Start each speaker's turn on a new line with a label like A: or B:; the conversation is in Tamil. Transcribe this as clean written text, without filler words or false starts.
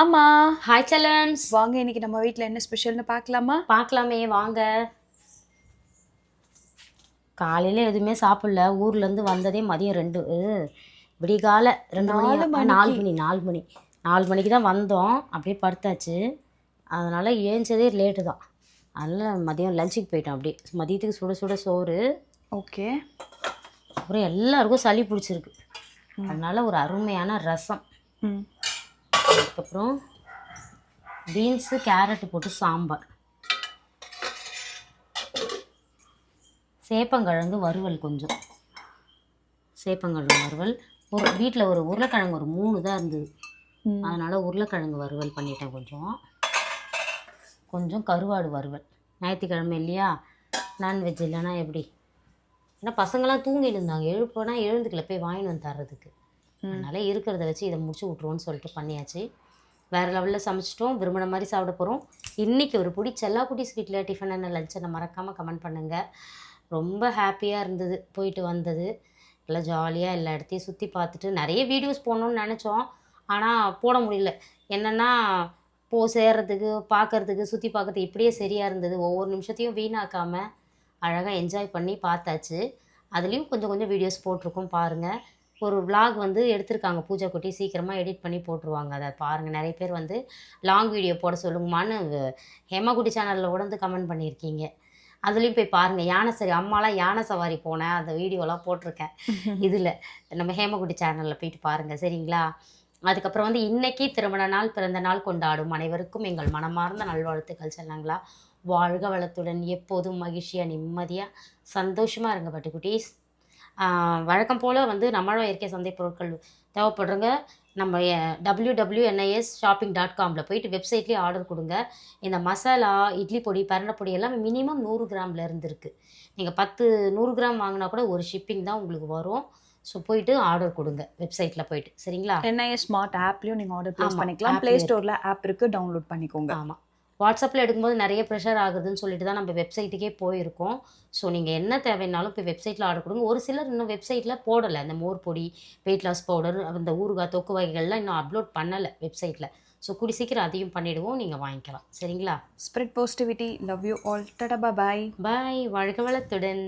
A: அம்மா
B: ஹாய் சலன்ஸ்,
A: வாங்க, இன்னைக்கு நம்ம வீட்டில் என்ன ஸ்பெஷல்னு பார்க்கலாமா?
B: பார்க்கலாமே வாங்க. காலையில் எதுவுமே சாப்பிடல. ஊர்லேருந்து வந்ததே மதியம் 2 விடிகால 2 மணி 4 மணிக்கு தான் வந்தோம். அப்படியே படுத்தாச்சு. அதனால் ஏஞ்சதே லேட்டு தான். அதனால் மதியம் லஞ்சுக்கு போயிட்டோம். அப்படியே மதியத்துக்கு சுட சுட சோறு.
A: ஓகே.
B: அப்புறம் எல்லாருக்கும் சளி பிடிச்சிருக்கு. அதனால் ஒரு அருமையான ரசம். அதுக்கப்புறம் பீன்ஸு கேரட்டு போட்டு சாம்பார். சேப்பங்கிழங்கு வறுவல், கொஞ்சம் சேப்பங்கிழங்கு வறுவல். வீட்டில் ஒரு உருளைக்கிழங்கு ஒரு 3 தான் இருந்தது. அதனால் உருளைக்கிழங்கு வறுவல் பண்ணிட்டேன். கொஞ்சம் கருவாடு வறுவல். ஞாயிற்றுக்கிழமை இல்லையா, நான்வெஜ் இல்லைன்னா எப்படி? ஏன்னா பசங்களாம் தூங்கிட்டு இருந்தாங்க. எழுப்போனா எழுந்துக்கல, போய் வாங்கிட்டு வந்து தர்றதுக்கு. அதனால் இருக்கிறத வச்சு இதை முடிச்சு விட்ருவோன்னு சொல்லிட்டு பண்ணியாச்சு. வேறு லெவலில் சமைச்சிட்டோம். விரும்பின மாதிரி சாப்பிட போகிறோம். இன்றைக்கி ஒரு பிடி செல்லாக்குட்டி ஸ்வீட்டில் டிஃபன் என்ன லஞ்சை மறக்காமல் கமெண்ட் பண்ணுங்கள். ரொம்ப ஹாப்பியாக இருந்தது போயிட்டு வந்தது. எல்லாம் ஜாலியாக எல்லா இடத்தையும் சுற்றி பார்த்துட்டு நிறைய வீடியோஸ் போடணுன்னு நினச்சோம். ஆனால் போட முடியல. என்னென்னா சேர்றதுக்கு, பார்க்குறதுக்கு, சுற்றி பார்க்குறதுக்கு இப்படியே சரியாக இருந்தது. ஒவ்வொரு நிமிஷத்தையும் வீணாக்காமல் அழகாக என்ஜாய் பண்ணி பார்த்தாச்சு. அதுலேயும் கொஞ்சம் வீடியோஸ் போட்டிருக்கோம், பாருங்கள். ஒரு vlog வந்து எடுத்திருக்காங்க பூஜா குட்டி, சீக்கிரமாக எடிட் பண்ணி போட்டுருவாங்க. அதை பாருங்கள். நிறைய பேர் வந்து லாங் வீடியோ போட சொல்லுங்கம்மான்னு ஹேமாகுட்டி சேனலில் கூட வந்து கமெண்ட் பண்ணியிருக்கீங்க. அதுலேயும் போய் பாருங்கள். அம்மாலாம் யானை சவாரி போனேன், அந்த வீடியோலாம் போட்டிருக்கேன். இதில் நம்ம ஹேமகுட்டி சேனலில் போயிட்டு பாருங்கள், சரிங்களா? அதுக்கப்புறம் வந்து இன்றைக்கி திருமண நாள், பிறந்த நாள் கொண்டாடும் அனைவருக்கும் எங்கள் மனமார்ந்த நல்வாழ்த்துக்கள். சொன்னாங்களா? வாழ்க வளத்துடன், எப்போதும் மகிழ்ச்சியாக, நிம்மதியாக, சந்தோஷமாக இருங்க பட்டுக்குட்டீஸ். வழக்கம் போல் வந்து நம்மளோட இயற்கை சந்தை பொருட்கள் தேவைப்படுறங்க. நம்ம www.nishshopping.comல போயிட்டு வெப்சைட்லேயே ஆர்டர் கொடுங்க. இந்த மசாலா, இட்லி பொடி, பரண்டை பொடி எல்லாம் மினிமம் 100 கிராமில் இருந்துருக்கு. நீங்கள் 100 கிராம் வாங்கினா கூட ஒரு ஷிப்பிங் தான் உங்களுக்கு வரும். ஸோ போயிட்டு ஆர்டர் கொடுங்க வெப்சைட்டில் போயிட்டு, சரிங்களா?
A: NIS ஸ்மார்ட் ஆப்லேயும் நீங்கள் ஆர்டர் ப்ளேஸ் பண்ணிக்கலாம். ப்ளே ஸ்டோரில் ஆப் இருக்குது, டவுன்லோட் பண்ணிக்கோங்க.
B: ஆமாம். வாட்ஸ்அப்பில் எடுக்கும்போது நிறைய ப்ரெஷர் ஆகுதுன்னு சொல்லிட்டு தான் நம்ம வெப்சைட்டுக்கே போயிருக்கோம். ஸோ நீங்கள் என்ன தேவைன்னாலும் போய் வெப்சைட்டில் ஆர்டர் கொடுங்க. ஒரு சிலர் இன்னும் வெப்சைட்டில் போடலை. அந்த மோர் பொடி, வெயிட் லாஸ் பவுடர், அந்த ஊறுகாய், தொக்கு வகைகள்லாம் இன்னும் அப்லோட் பண்ணலை வெப்சைட்டில். ஸோ கூடி சீக்கிரம் அதையும் பண்ணிவிடுவோம், நீங்கள் வாங்கிக்கலாம், சரிங்களா?
A: Spread positivity. Love you all. Tata, bye.
B: Bye. வாழ்க வளத்துடன்.